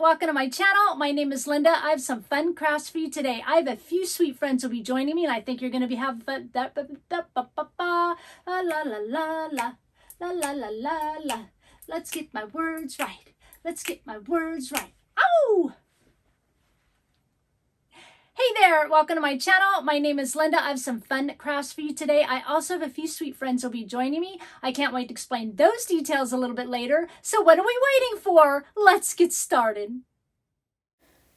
welcome to my channel. My name is Linda. I have some fun crafts for you today. I have a few sweet friends who will be joining me, and I think you're going to be having fun. La la la la la la la la la la. Let's get my words right. Let's get my words right. Ow! Hey there, welcome to my channel. My name is Linda. I have some fun crafts for you today. I also have a few sweet friends who will be joining me. I can't wait to explain those details a little bit later. So what are we waiting for? Let's get started.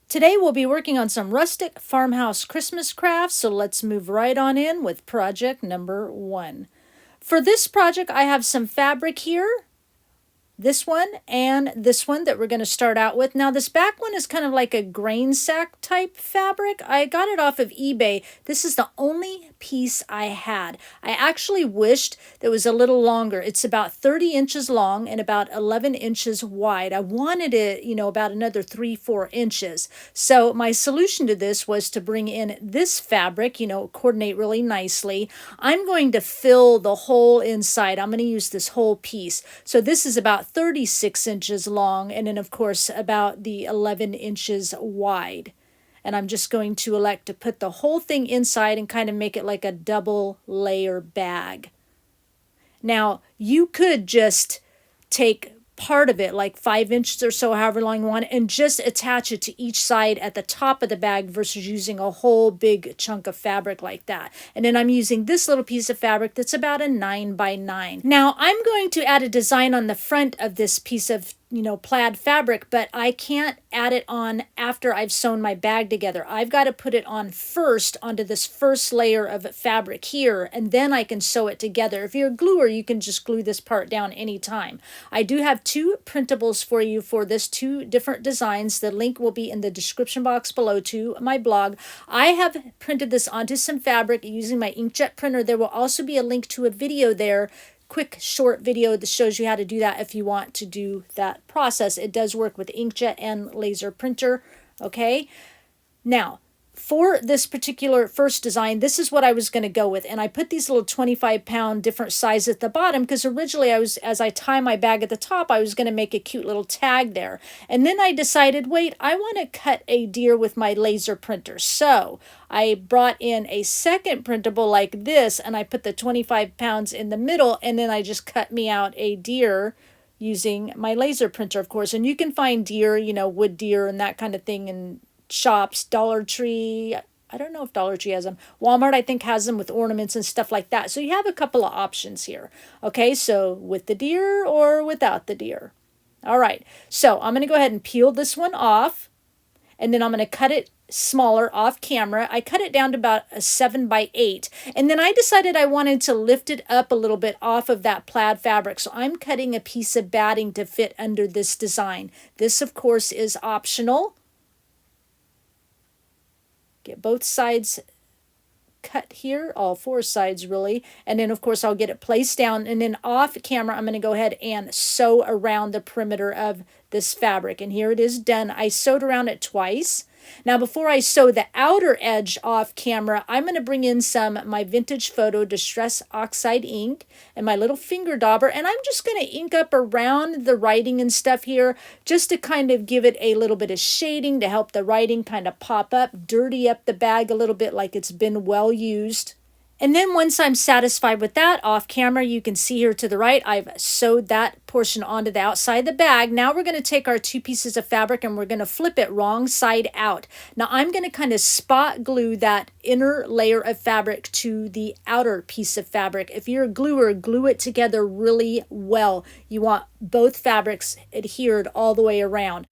Today we'll be working on some Rustic Farmhouse Christmas crafts, so let's move right on in with project number 1. For this project, I have some fabric here. This one and this one that we're going to start out with. Now this back one is kind of like a grain sack type fabric. I got it off of eBay. This is the only piece I had. I actually wished that it was a little longer. It's about 30 inches long and about 11 inches wide. I wanted it, about another 3-4 inches. So my solution to this was to bring in this fabric, coordinate really nicely. I'm going to fill the whole inside. I'm going to use this whole piece. So this is about 36 inches long, and then of course about the 11 inches wide. And I'm just going to elect to put the whole thing inside and kind of make it like a double layer bag. Now you could just take part of it, like 5 inches or so, however long you want, and just attach it to each side at the top of the bag versus using a whole big chunk of fabric like that. And then I'm using this little piece of fabric that's about a 9x9. Now I'm going to add a design on the front of this piece of plaid fabric, but I can't add it on after I've sewn my bag together. I've got to put it on first onto this first layer of fabric here, and then I can sew it together. If you're a gluer, you can just glue this part down anytime. I do have 2 printables for you for this, 2 different designs. The link will be in the description box below to my blog. I have printed this onto some fabric using my inkjet printer. There will also be a link to a video there, quick short video that shows you how to do that if you want to do that process. It does work with inkjet and laser printer. Okay, now for this particular first design, this is what I was going to go with, and I put these little 25-pound different sizes at the bottom because originally as I tie my bag at the top, I was going to make a cute little tag there. And then I decided, wait, I want to cut a deer with my laser printer. So I brought in a second printable like this, and I put the 25 pounds in the middle, and then I just cut me out a deer using my laser printer, of course. And you can find deer, wood deer and that kind of thing in shops, Dollar Tree. I don't know if Dollar Tree has them. Walmart, I think, has them with ornaments and stuff like that. So you have a couple of options here. Okay, so with the deer or without the deer. All right, so I'm going to go ahead and peel this one off, and then I'm going to cut it smaller off camera. I cut it down to about a 7x8, and then I decided I wanted to lift it up a little bit off of that plaid fabric. So I'm cutting a piece of batting to fit under this design. This, of course, is optional. Get both sides cut here, all 4 sides really, and then of course I'll get it placed down, and then off camera I'm going to go ahead and sew around the perimeter of this fabric, and here it is done. I sewed around it twice. Now before I sew the outer edge off camera, I'm going to bring in my vintage photo distress oxide ink and my little finger dauber, and I'm just going to ink up around the writing and stuff here just to kind of give it a little bit of shading to help the writing kind of pop up, dirty up the bag a little bit like it's been well used. And then once I'm satisfied with that off camera, you can see here to the right, I've sewed that portion onto the outside of the bag. Now we're going to take our 2 pieces of fabric and we're going to flip it wrong side out. Now I'm going to kind of spot glue that inner layer of fabric to the outer piece of fabric. If you're a gluer, glue it together really well. You want both fabrics adhered all the way around.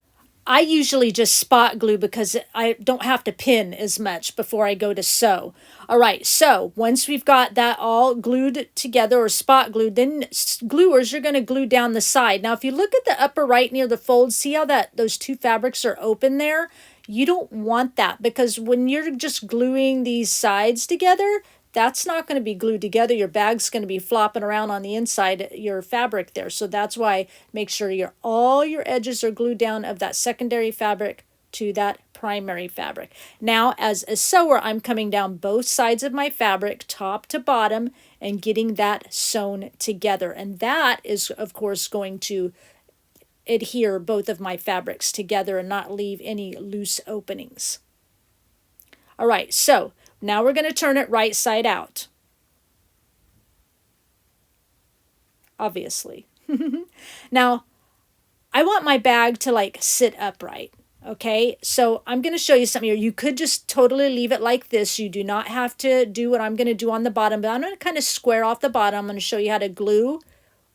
I usually just spot glue because I don't have to pin as much before I go to sew. All right, so once we've got that all glued together or spot glued, then gluers, you're going to glue down the side. Now, if you look at the upper right near the fold, see how those 2 fabrics are open there? You don't want that because when you're just gluing these sides together, that's not going to be glued together. Your bag's going to be flopping around on the inside, your fabric there. So that's why make sure all your edges are glued down of that secondary fabric to that primary fabric. Now, as a sewer, I'm coming down both sides of my fabric, top to bottom, and getting that sewn together. And that is, of course, going to adhere both of my fabrics together and not leave any loose openings. All right, so now we're going to turn it right side out. Obviously. Now, I want my bag to like sit upright. Okay, so I'm going to show you something here. You could just totally leave it like this. You do not have to do what I'm going to do on the bottom, but I'm going to kind of square off the bottom. I'm going to show you how to glue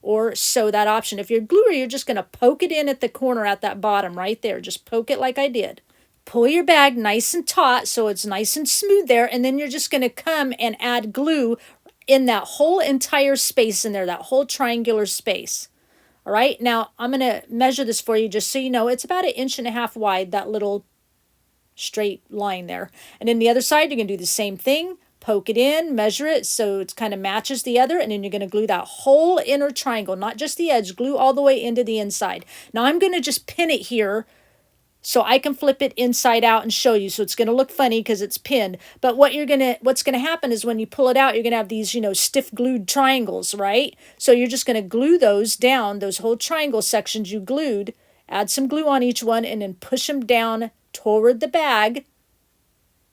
or sew that option. If you're a gluer, you're just going to poke it in at the corner at that bottom right there. Just poke it like I did. Pull your bag nice and taut so it's nice and smooth there, and then you're just going to come and add glue in that whole entire space in there, that whole triangular space. All right, now I'm going to measure this for you just so you know. It's about 1.5 inches wide, that little straight line there. And then the other side, you're going to do the same thing. Poke it in, measure it so it kind of matches the other, and then you're going to glue that whole inner triangle, not just the edge, glue all the way into the inside. Now I'm going to just pin it here so I can flip it inside out and show you. So it's going to look funny because it's pinned. But what's going to happen is when you pull it out, you're going to have these, stiff glued triangles, right? So you're just going to glue those down, those whole triangle sections you glued, add some glue on each one, and then push them down toward the bag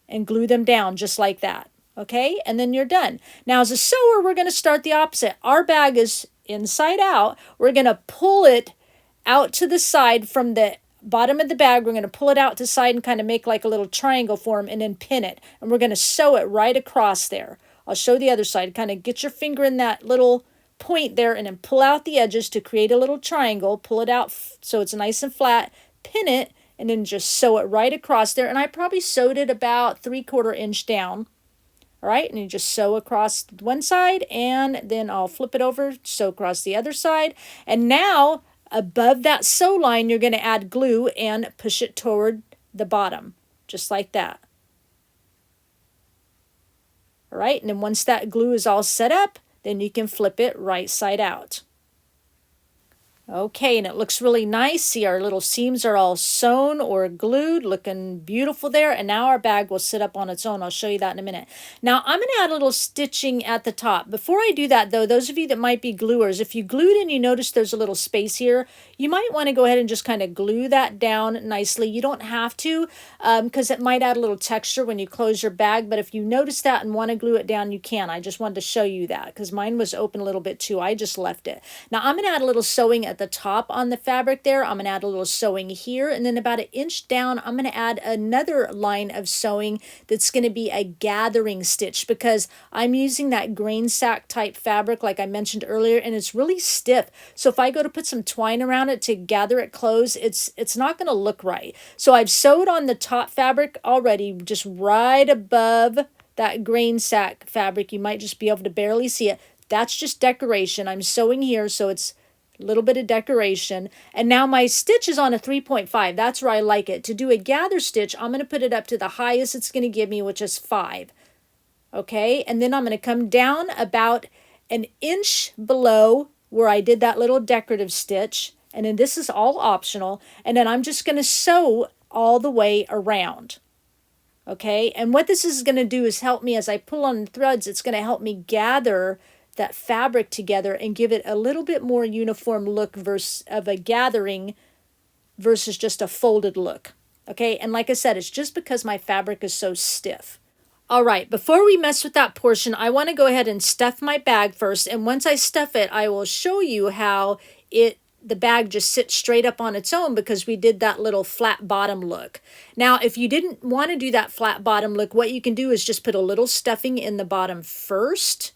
and glue them down just like that. Okay? And then you're done. Now as a sewer, we're going to start the opposite. Our bag is inside out. We're going to pull it out to the side from the bottom of the bag. We're going to pull it out to the side and kind of make like a little triangle form and then pin it. And we're going to sew it right across there. I'll show the other side. Kind of get your finger in that little point there and then pull out the edges to create a little triangle. Pull it out so it's nice and flat. Pin it and then just sew it right across there. And I probably sewed it about 3/4 inch down. All right, and you just sew across one side, and then I'll flip it over, sew across the other side. And now above that sew line, you're going to add glue and push it toward the bottom, just like that. All right, and then once that glue is all set up, then you can flip it right side out. Okay, and it looks really nice. See, our little seams are all sewn or glued, looking beautiful there. And now our bag will sit up on its own. I'll show you that in a minute. Now, I'm going to add a little stitching at the top. Before I do that, though, those of you that might be gluers, if you glued and you notice there's a little space here, you might want to go ahead and just kind of glue that down nicely. You don't have to, because it might add a little texture when you close your bag. But if you notice that and want to glue it down, you can. I just wanted to show you that because mine was open a little bit too. I just left it. Now, I'm going to add a little sewing at the top on the fabric there. I'm going to add a little sewing here, and then about 1 inch down I'm going to add another line of sewing that's going to be a gathering stitch because I'm using that grain sack type fabric like I mentioned earlier, and it's really stiff. So if I go to put some twine around it to gather it close, it's not going to look right. So I've sewed on the top fabric already, just right above that grain sack fabric. You might just be able to barely see it. That's just decoration. I'm sewing here, so it's little bit of decoration. And now my stitch is on a 3.5. That's where I like it. To do a gather stitch, I'm going to put it up to the highest it's going to give me, which is 5. Okay, and then I'm going to come down about 1 inch below where I did that little decorative stitch. And then this is all optional. And then I'm just going to sew all the way around. Okay, and what this is going to do is help me as I pull on the threads. It's going to help me gather that fabric together and give it a little bit more uniform look versus of a gathering versus just a folded look. Okay, and like I said, it's just because my fabric is so stiff. All right, before we mess with that portion, I want to go ahead and stuff my bag first. And once I stuff it, I will show you how the bag just sits straight up on its own because we did that little flat bottom look. Now, if you didn't want to do that flat bottom look, what you can do is just put a little stuffing in the bottom first.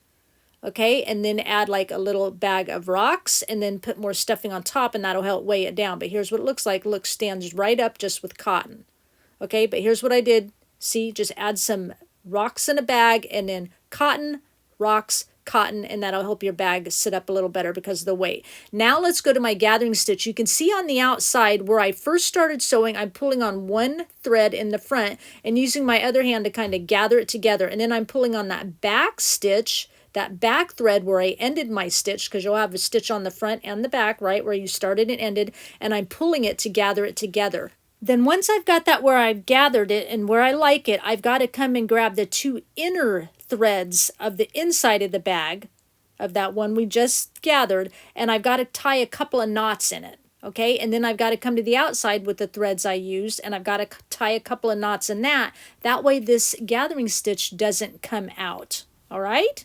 Okay, and then add like a little bag of rocks and then put more stuffing on top, and that'll help weigh it down. But here's what it looks like. Look, stands right up just with cotton. Okay, but here's what I did. See, just add some rocks in a bag and then cotton, rocks, cotton, and that'll help your bag sit up a little better because of the weight. Now let's go to my gathering stitch. You can see on the outside where I first started sewing, I'm pulling on one thread in the front and using my other hand to kind of gather it together. And then I'm pulling on that back stitch, that back thread where I ended my stitch, because you'll have a stitch on the front and the back, right, where you started and ended, and I'm pulling it to gather it together. Then once I've got that where I've gathered it and where I like it, I've got to come and grab the 2 inner threads of the inside of the bag, of that one we just gathered, and I've got to tie a couple of knots in it. Okay, and then I've got to come to the outside with the threads I used, and I've got to tie a couple of knots in that. That way this gathering stitch doesn't come out. All right?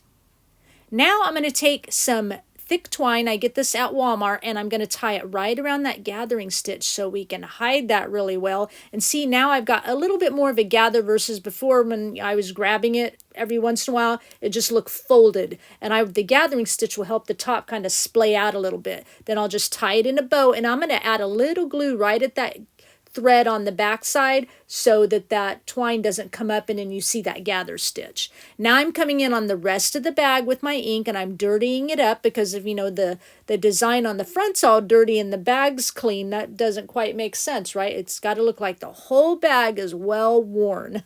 Now I'm going to take some thick twine. I get this at Walmart, and I'm going to tie it right around that gathering stitch so we can hide that really well. And see, now I've got a little bit more of a gather versus before when I was grabbing it every once in a while. It just looked folded. And the gathering stitch will help the top kind of splay out a little bit. Then I'll just tie it in a bow, and I'm going to add a little glue right at that thread on the back side so that that twine doesn't come up and then you see that gather stitch. Now I'm coming in on the rest of the bag with my ink, and I'm dirtying it up because if you know the design on the front's all dirty and the bag's clean, that doesn't quite make sense, right? It's got to look like the whole bag is well worn.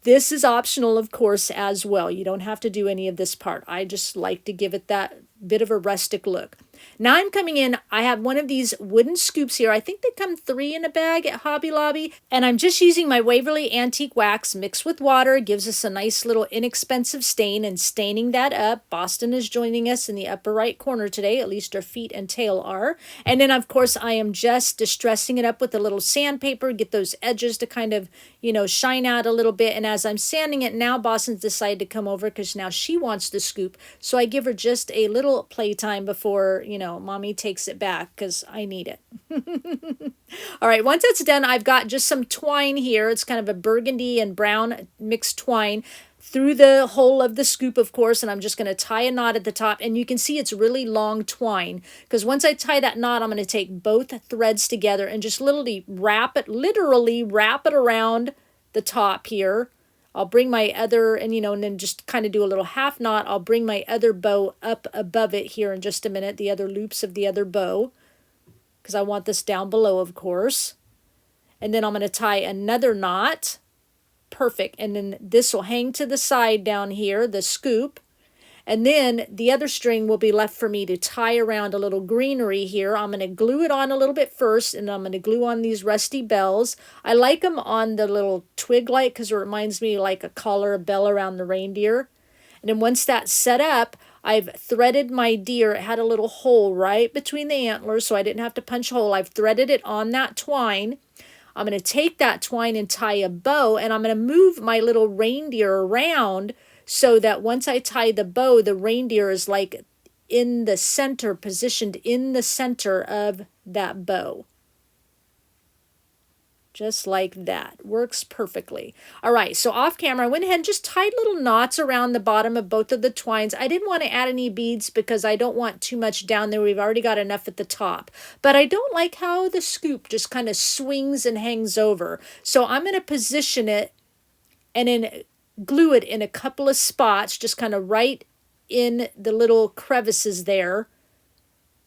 This is optional, of course, as well. You don't have to do any of this part. I just like to give it that bit of a rustic look. Now I'm coming in, I have one of these wooden scoops here. I think they come 3 in a bag at Hobby Lobby. And I'm just using my Waverly Antique Wax mixed with water. It gives us a nice little inexpensive stain, and staining that up. Boston is joining us in the upper right corner today, at least her feet and tail are. And then of course I am just distressing it up with a little sandpaper, get those edges to kind of, you know, shine out a little bit. And as I'm sanding it now, Boston's decided to come over because now she wants the scoop. So I give her just a little playtime before, you know, Mommy takes it back because I need it. All right, once that's done, I've got just some twine here. It's kind of a burgundy and brown mixed twine through the hole of the scoop, of course, and I'm just going to tie a knot at the top. And you can see it's really long twine because once I tie that knot, I'm going to take both threads together and just literally wrap it around the top here. I'll bring my other, and then just kind of do a little half knot. I'll bring my other bow up above it here in just a minute, the other loops of the other bow, because I want this down below, of course. And then I'm going to tie another knot. Perfect. And then this will hang to the side down here, the scoop. And then the other string will be left for me to tie around a little greenery here. I'm going to glue it on a little bit first, and I'm going to glue on these rusty bells. I like them on the little twig light because it reminds me like a collar, a bell around the reindeer. And then once that's set up, I've threaded my deer. It had a little hole right between the antlers, so I didn't have to punch a hole. I've threaded it on that twine. I'm going to take that twine and tie a bow, and I'm going to move my little reindeer around so that once I tie the bow, the reindeer is like in the center, positioned in the center of that bow. Just like that. Works perfectly. All right, so off camera, I went ahead and just tied little knots around the bottom of both of the twines. I didn't want to add any beads because I don't want too much down there. We've already got enough at the top. But I don't like how the scoop just kind of swings and hangs over. So I'm going to position it and then glue it in a couple of spots, just kind of right in the little crevices there,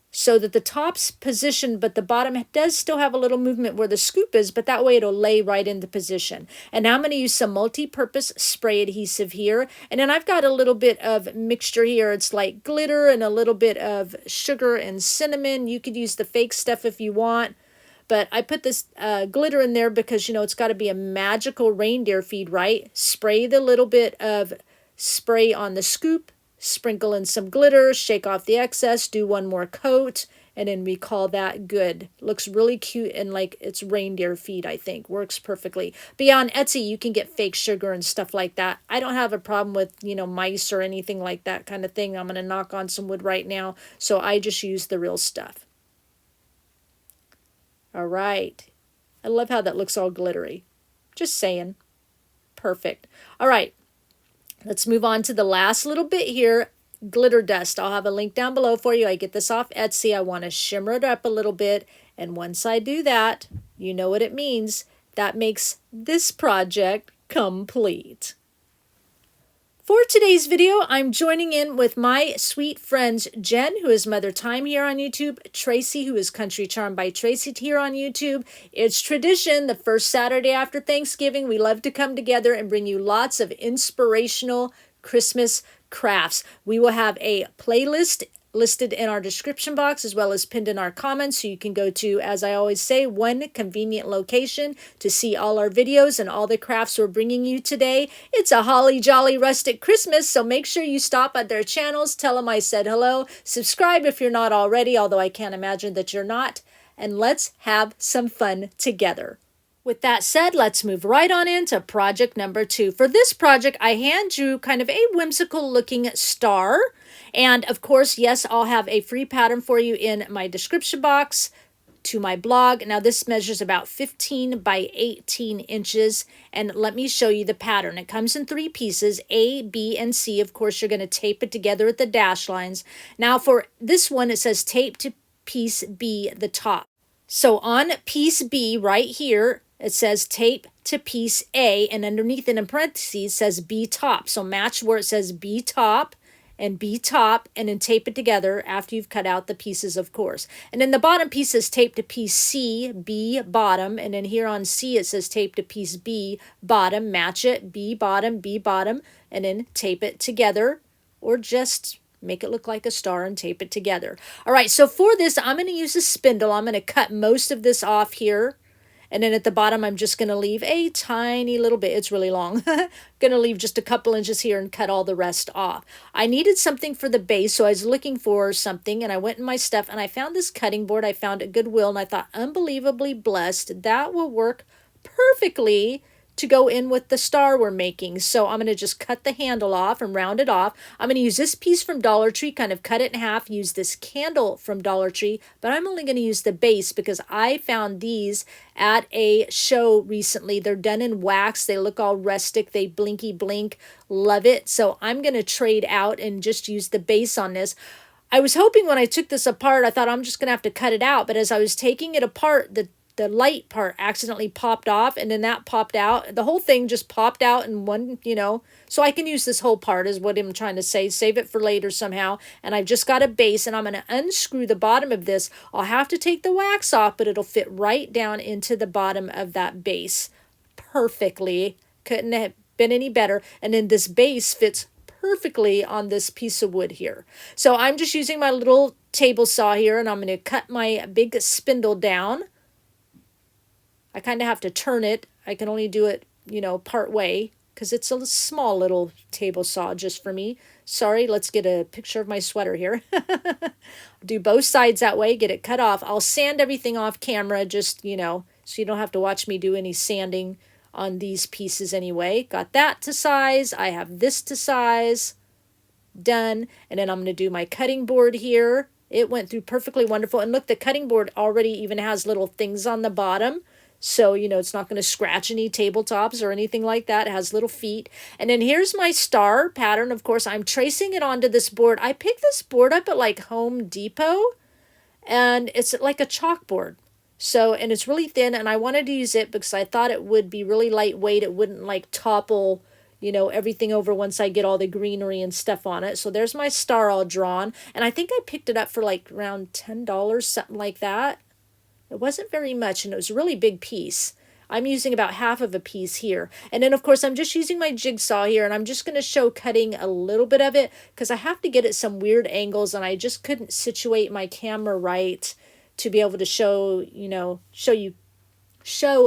so that the top's positioned, but the bottom does still have a little movement where the scoop is, but that way it'll lay right into position. And now I'm going to use some multi-purpose spray adhesive here. And then I've got a little bit of mixture here. It's like glitter and a little bit of sugar and cinnamon. You could use the fake stuff if you want. But I put this glitter in there because, it's got to be a magical reindeer feed, right? Spray the little bit of spray on the scoop, sprinkle in some glitter, shake off the excess, do one more coat, and then we call that good. Looks really cute and like it's reindeer feed, I think. Works perfectly. But yeah, on Etsy, you can get fake sugar and stuff like that. I don't have a problem with, mice or anything like that kind of thing. I'm going to knock on some wood right now, so I just use the real stuff. All right. I love how that looks all glittery. Just saying. Perfect. All right. Let's move on to the last little bit here. Glitter dust. I'll have a link down below for you. I get this off Etsy. I want to shimmer it up a little bit. And once I do that, you know what it means. That makes this project complete. For today's video, I'm joining in with my sweet friends Jen, who is Mother Time here on YouTube, Tracy, who is Country Charm by Tracy here on YouTube. It's tradition, the first Saturday after Thanksgiving, we love to come together and bring you lots of inspirational Christmas crafts. We will have a playlist listed in our description box as well as pinned in our comments, so you can go to, as I always say, one convenient location to see all our videos and all the crafts we're bringing you today. It's a holly jolly rustic Christmas, so make sure you stop at their channels, tell them I said hello, subscribe if you're not already, although I can't imagine that you're not, and let's have some fun together. With that said, let's move right on into project number 2. For this project, I hand drew kind of a whimsical looking star. And of course, yes, I'll have a free pattern for you in my description box to my blog. Now this measures about 15 by 18 inches. And let me show you the pattern. It comes in 3 pieces, A, B, and C. Of course, you're going to tape it together at the dash lines. Now for this one, it says tape to piece B, the top. So on piece B right here, it says tape to piece A, and underneath it in parentheses says B top. So match where it says B top, and then tape it together after you've cut out the pieces, of course. And then the bottom piece says tape to piece C, B bottom, and then here on C it says tape to piece B bottom, match it, B bottom, and then tape it together, or just make it look like a star and tape it together. All right, so for this, I'm going to use a spindle. I'm going to cut most of this off here. And then at the bottom, I'm just going to leave a tiny little bit. It's really long. Going to leave just a couple inches here and cut all the rest off. I needed something for the base, so I was looking for something, and I went in my stuff, and I found this cutting board I found at Goodwill, and I thought, unbelievably blessed, that will work perfectly to go in with the star we're making. So I'm going to just cut the handle off and round it off. I'm going to use this piece from Dollar Tree, kind of cut it in half, use this candle from Dollar Tree, but I'm only going to use the base because I found these at a show recently. They're done in wax. They look all rustic. They blinky blink. Love it. So I'm going to trade out and just use the base on this. I was hoping when I took this apart, I thought I'm just going to have to cut it out, but as I was taking it apart, the light part accidentally popped off, and then that popped out. The whole thing just popped out in one, so I can use this whole part is what I'm trying to say. Save it for later somehow. And I've just got a base, and I'm going to unscrew the bottom of this. I'll have to take the wax off, but it'll fit right down into the bottom of that base perfectly. Couldn't have been any better. And then this base fits perfectly on this piece of wood here. So I'm just using my little table saw here, and I'm going to cut my big spindle down. I kind of have to turn it. I can only do it, part way because it's a small little table saw just for me. Sorry, let's get a picture of my sweater here. Do both sides that way, get it cut off. I'll sand everything off camera just, so you don't have to watch me do any sanding on these pieces anyway. Got that to size. I have this to size. Done. And then I'm going to do my cutting board here. It went through perfectly wonderful. And look, the cutting board already even has little things on the bottom. So, it's not going to scratch any tabletops or anything like that. It has little feet. And then here's my star pattern. Of course, I'm tracing it onto this board. I picked this board up at like Home Depot, and it's like a chalkboard. So, and it's really thin, and I wanted to use it because I thought it would be really lightweight. It wouldn't like topple, everything over once I get all the greenery and stuff on it. So there's my star all drawn. And I think I picked it up for like around $10, something like that. It wasn't very much, and it was a really big piece. I'm using about half of a piece here. And then, of course, I'm just using my jigsaw here, and I'm just going to show cutting a little bit of it because I have to get at some weird angles, and I just couldn't situate my camera right to be able to show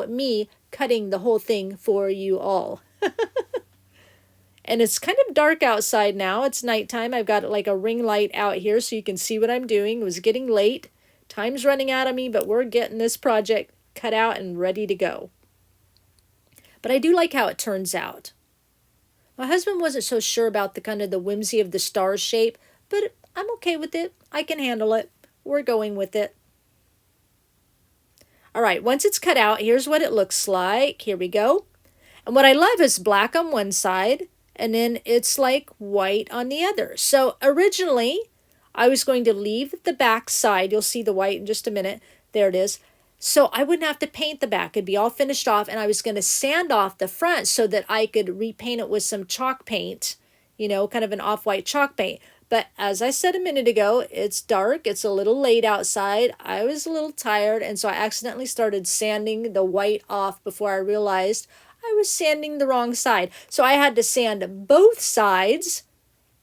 me cutting the whole thing for you all. And it's kind of dark outside now. It's nighttime. I've got like a ring light out here so you can see what I'm doing. It was getting late. Time's running out of me, but we're getting this project cut out and ready to go. But I do like how it turns out. My husband wasn't so sure about the kind of the whimsy of the star shape, but I'm okay with it. I can handle it. We're going with it. All right, once it's cut out, here's what it looks like. Here we go. And what I love is black on one side, and then it's like white on the other. So originally, I was going to leave the back side. You'll see the white in just a minute. There it is. So I wouldn't have to paint the back. It'd be all finished off, and I was going to sand off the front so that I could repaint it with some chalk paint, kind of an off-white chalk paint. But as I said a minute ago, it's dark. It's a little late outside. I was a little tired, and so I accidentally started sanding the white off before I realized I was sanding the wrong side. So I had to sand both sides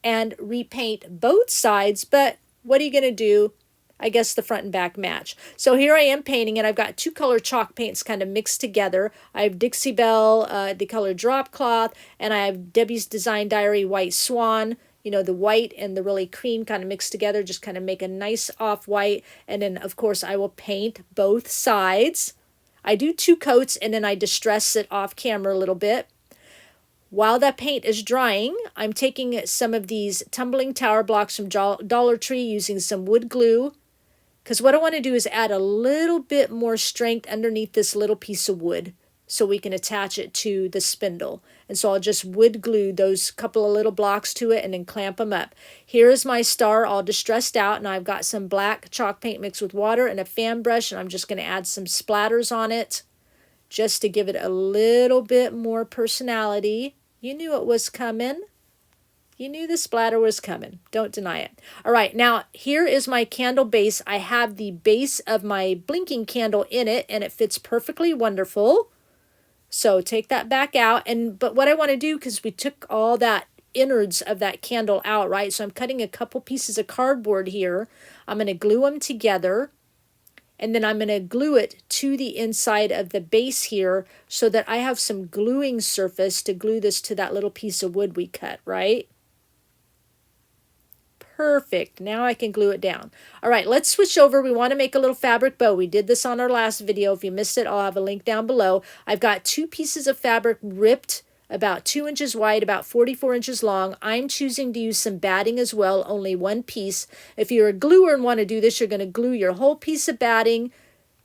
and repaint both sides, but what are you going to do? I guess the front and back match. So here I am painting, and I've got two color chalk paints kind of mixed together. I have Dixie Belle, the color Drop Cloth, and I have Debbie's Design Diary White Swan. You know, the white and the really cream kind of mixed together, just kind of make a nice off-white. And then, of course, I will paint both sides. I do 2 coats, and then I distress it off camera a little bit. While that paint is drying, I'm taking some of these tumbling tower blocks from Dollar Tree using some wood glue, because what I want to do is add a little bit more strength underneath this little piece of wood so we can attach it to the spindle. And so I'll just wood glue those couple of little blocks to it and then clamp them up. Here is my star all distressed out, and I've got some black chalk paint mixed with water and a fan brush, and I'm just going to add some splatters on it just to give it a little bit more personality. You knew it was coming. You knew the splatter was coming. Don't deny it. All right, now here is my candle base. I have the base of my blinking candle in it, and it fits perfectly wonderful. So take that back out. But what I want to do, because we took all that innards of that candle out, right? So I'm cutting a couple pieces of cardboard here. I'm going to glue them together, and then I'm going to glue it to the inside of the base here so that I have some gluing surface to glue this to that little piece of wood we cut, right? Perfect. Now I can glue it down. All right, let's switch over. We want to make a little fabric bow. We did this on our last video. If you missed it, I'll have a link down below. I've got 2 pieces of fabric ripped about 2 inches wide, about 44 inches long. I'm choosing to use some batting as well, only 1 piece. If you're a gluer and want to do this, you're going to glue your whole piece of batting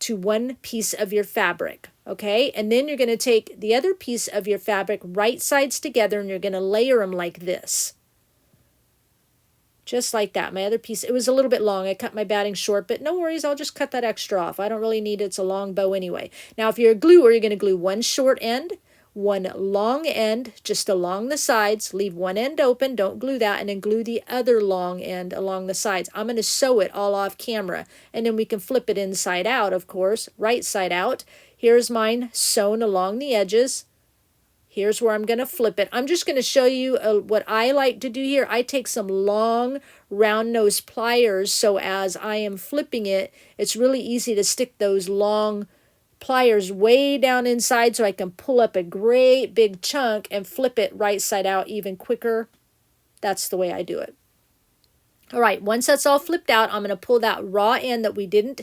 to 1 piece of your fabric, okay? And then you're going to take the other piece of your fabric, right sides together, and you're going to layer them like this. Just like that. My other piece, it was a little bit long. I cut my batting short, but no worries. I'll just cut that extra off. I don't really need it. It's a long bow anyway. Now, if you're a gluer, you're going to glue 1 short end, 1 long end just along the sides. Leave 1 end open. Don't glue that. And then glue the other long end along the sides. I'm going to sew it all off camera. And then we can flip it inside out, of course, right side out. Here's mine sewn along the edges. Here's where I'm going to flip it. I'm just going to show you what I like to do here. I take some long round nose pliers, so as I am flipping it, it's really easy to stick those long pliers way down inside so I can pull up a great big chunk and flip it right side out even quicker. That's the way I do it. All right, once that's all flipped out, I'm going to pull that raw end that we didn't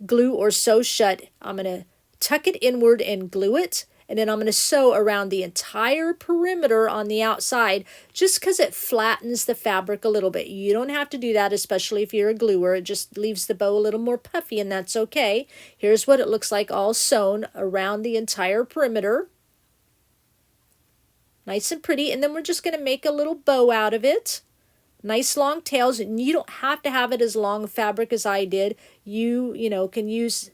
glue or sew shut. I'm going to tuck it inward and glue it. And then I'm going to sew around the entire perimeter on the outside just because it flattens the fabric a little bit. You don't have to do that, especially if you're a gluer. It just leaves the bow a little more puffy, and that's okay. Here's what it looks like all sewn around the entire perimeter. Nice and pretty. And then we're just going to make a little bow out of it. Nice long tails. And you don't have to have it as long fabric as I did. You know, can use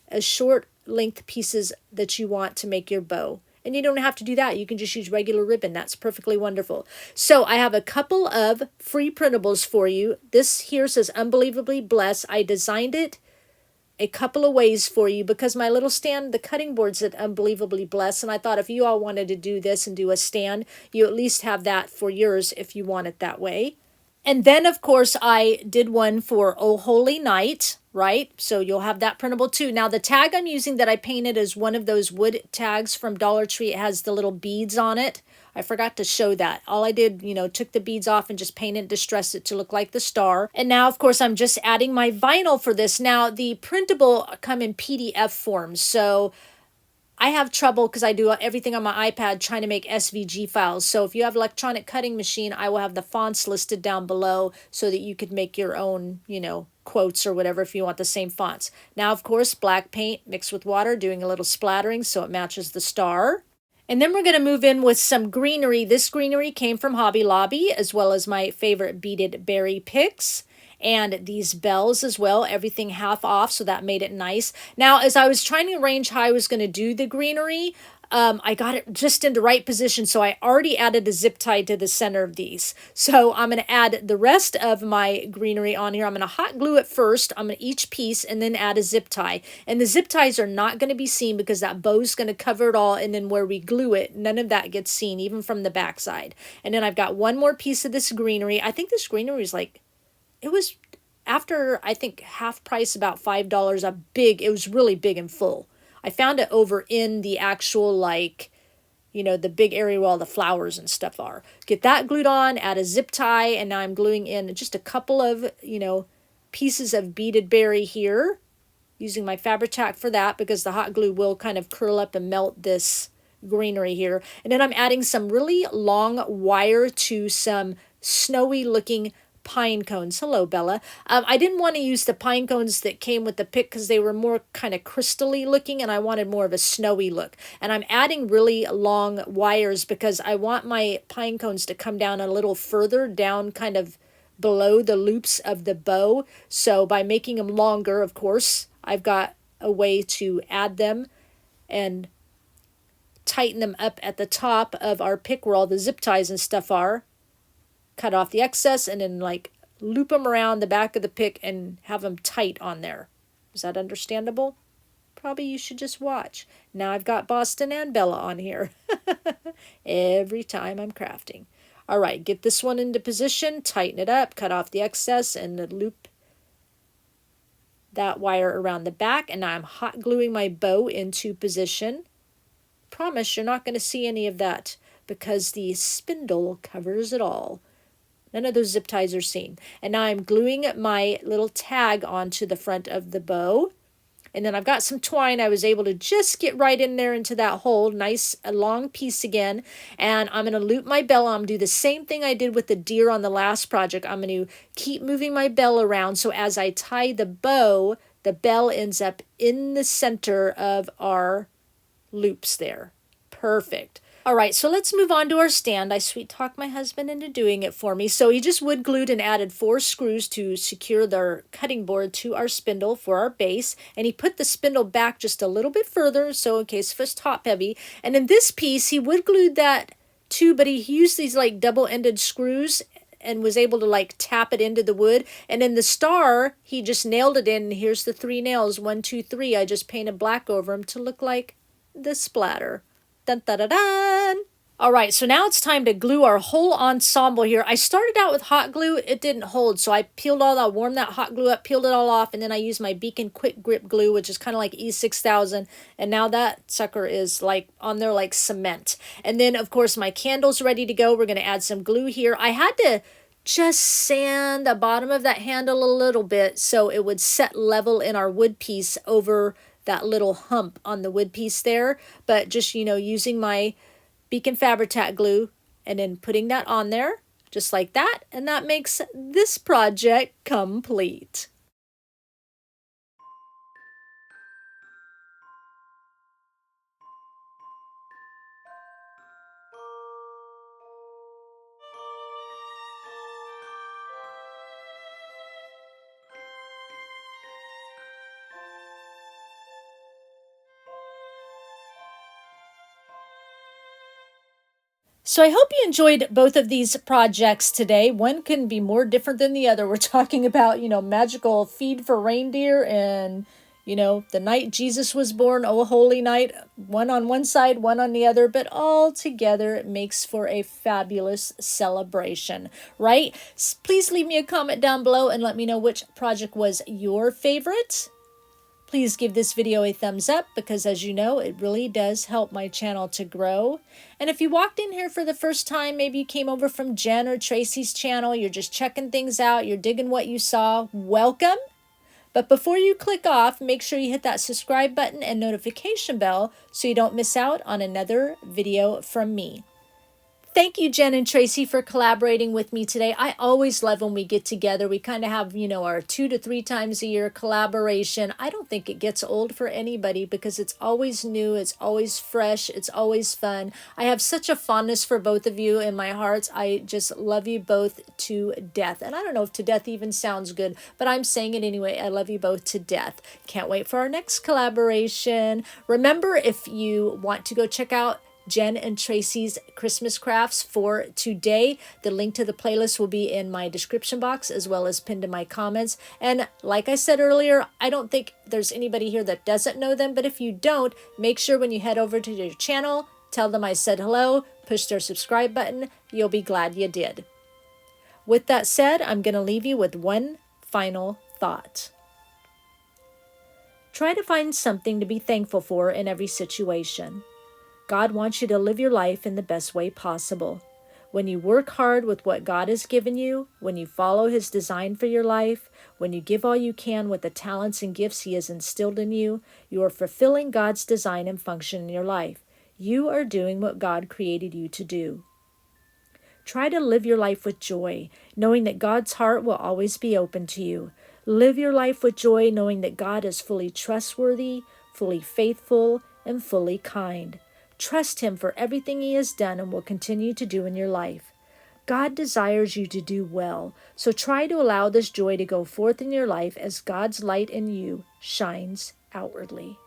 a short length pieces that you want to make your bow. And you don't have to do that. You can just use regular ribbon. That's perfectly wonderful. So I have a couple of free printables for you. This here says Unbelievably Blessed. I designed it a couple of ways for you because my little stand, the cutting board said Unbelievably Blessed. And I thought if you all wanted to do this and do a stand, you at least have that for yours if you want it that way. And then, of course, I did one for Oh Holy Night, right? So you'll have that printable too. Now, the tag I'm using that I painted is one of those wood tags from Dollar Tree. It has the little beads on it. I forgot to show that. All I did, took the beads off and just painted, distressed it to look like the star. And now, of course, I'm just adding my vinyl for this. Now, the printable come in PDF form. So I have trouble because I do everything on my iPad trying to make SVG files. So if you have electronic cutting machine, I will have the fonts listed down below so that you could make your own, quotes or whatever if you want the same fonts. Now, of course, black paint mixed with water, doing a little splattering so it matches the star. And then we're going to move in with some greenery. This greenery came from Hobby Lobby, as well as my favorite beaded berry picks. And these bells as well, everything half off, so that made it nice. Now, as I was trying to arrange how I was going to do the greenery, I got it just in the right position, so I already added a zip tie to the center of these. So I'm going to add the rest of my greenery on here. I'm going to hot glue it first on each piece and then add a zip tie. And the zip ties are not going to be seen because that bow's going to cover it all, and then where we glue it, none of that gets seen, even from the back side. And then I've got one more piece of this greenery. I think this greenery is like it was after, I think, half price, about $5, it was really big and full. I found it over in the actual, like, the big area where all the flowers and stuff are. Get that glued on, add a zip tie, and now I'm gluing in just a couple of, pieces of beaded berry here, using my Fabri-Tac for that because the hot glue will kind of curl up and melt this greenery here. And then I'm adding some really long wire to some snowy looking pine cones. Hello, Bella. I didn't want to use the pine cones that came with the pick because they were more kind of crystally looking, and I wanted more of a snowy look. And I'm adding really long wires because I want my pine cones to come down a little further down, kind of below the loops of the bow. So by making them longer, of course, I've got a way to add them and tighten them up at the top of our pick where all the zip ties and stuff are. Cut off the excess and then like loop them around the back of the pick and have them tight on there. Is that understandable? Probably you should just watch. Now I've got Boston and Bella on here every time I'm crafting. All right, get this one into position, tighten it up, cut off the excess, and loop that wire around the back. And now I'm hot gluing my bow into position. Promise you're not going to see any of that because the spindle covers it all. None of those zip ties are seen. And now I'm gluing my little tag onto the front of the bow. And then I've got some twine. I was able to just get right in there into that hole. Nice, a long piece again. And I'm going to loop my bell. I'm going to do the same thing I did with the deer on the last project. I'm going to keep moving my bell around. So as I tie the bow, the bell ends up in the center of our loops there. Perfect. All right, so let's move on to our stand. I sweet talked my husband into doing it for me. So he just wood glued and added 4 screws to secure the cutting board to our spindle for our base. And he put the spindle back just a little bit further, so in case if it's top heavy. And in this piece, he wood glued that too, but he used these like double-ended screws and was able to like tap it into the wood. And in the star, he just nailed it in. And here's the 3 nails, 1, 2, 3. I just painted black over them to look like the splatter. Dun, dun, dun, dun. All right, so now it's time to glue our whole ensemble here. I started out with hot glue. It didn't hold, so I warmed that hot glue up, peeled it all off, and then I used my Beacon Quick Grip glue, which is kind of like E6000, and now that sucker is like on there like cement. And then, of course, my candle's ready to go. We're going to add some glue here. I had to just sand the bottom of that handle a little bit so it would set level in our wood piece over that little hump on the wood piece there. But just, using my Beacon Fabri-Tac glue and then putting that on there just like that. And that makes this project complete. So I hope you enjoyed both of these projects today. One couldn't be more different than the other. We're talking about, magical feed for reindeer and, the night Jesus was born, oh holy night, one on one side, one on the other, but all together it makes for a fabulous celebration, right? Please leave me a comment down below and let me know which project was your favorite. Please give this video a thumbs up because, as you know, it really does help my channel to grow. And if you walked in here for the first time, maybe you came over from Jen or Tracy's channel, you're just checking things out, you're digging what you saw, welcome. But before you click off, make sure you hit that subscribe button and notification bell so you don't miss out on another video from me. Thank you, Jen and Tracy, for collaborating with me today. I always love when we get together. We kind of have, our 2 to 3 times a year collaboration. I don't think it gets old for anybody because it's always new, it's always fresh, it's always fun. I have such a fondness for both of you in my heart. I just love you both to death. And I don't know if to death even sounds good, but I'm saying it anyway. I love you both to death. Can't wait for our next collaboration. Remember, if you want to go check out Jen and Tracy's Christmas crafts for today, the link to the playlist will be in my description box as well as pinned in my comments. And like I said earlier, I don't think there's anybody here that doesn't know them, but if you don't, make sure when you head over to their channel, tell them I said hello, push their subscribe button. You'll be glad you did. With that said, I'm going to leave you with one final thought. Try to find something to be thankful for in every situation. God wants you to live your life in the best way possible. When you work hard with what God has given you, when you follow His design for your life, when you give all you can with the talents and gifts He has instilled in you, you are fulfilling God's design and function in your life. You are doing what God created you to do. Try to live your life with joy, knowing that God's heart will always be open to you. Live your life with joy, knowing that God is fully trustworthy, fully faithful, and fully kind. Trust Him for everything He has done and will continue to do in your life. God desires you to do well, so try to allow this joy to go forth in your life as God's light in you shines outwardly.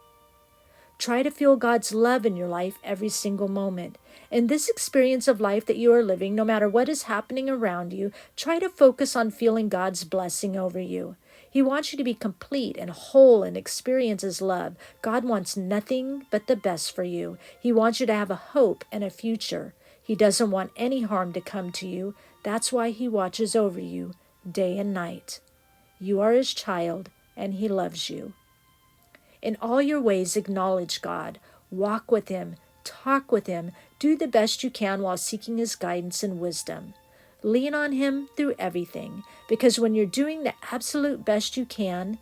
Try to feel God's love in your life every single moment. In this experience of life that you are living, no matter what is happening around you, try to focus on feeling God's blessing over you. He wants you to be complete and whole and experience His love. God wants nothing but the best for you. He wants you to have a hope and a future. He doesn't want any harm to come to you. That's why He watches over you day and night. You are His child, and He loves you. In all your ways, acknowledge God. Walk with Him. Talk with Him. Do the best you can while seeking His guidance and wisdom. Lean on Him through everything, because when you're doing the absolute best you can,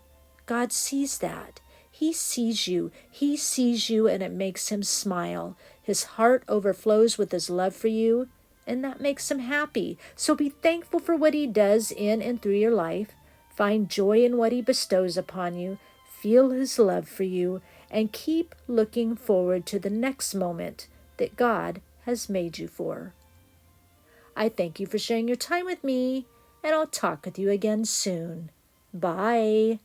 God sees that. He sees you. He sees you, and it makes Him smile. His heart overflows with His love for you, and that makes Him happy. So be thankful for what He does in and through your life. Find joy in what He bestows upon you. Feel His love for you, and keep looking forward to the next moment that God has made you for. I thank you for sharing your time with me, and I'll talk with you again soon. Bye.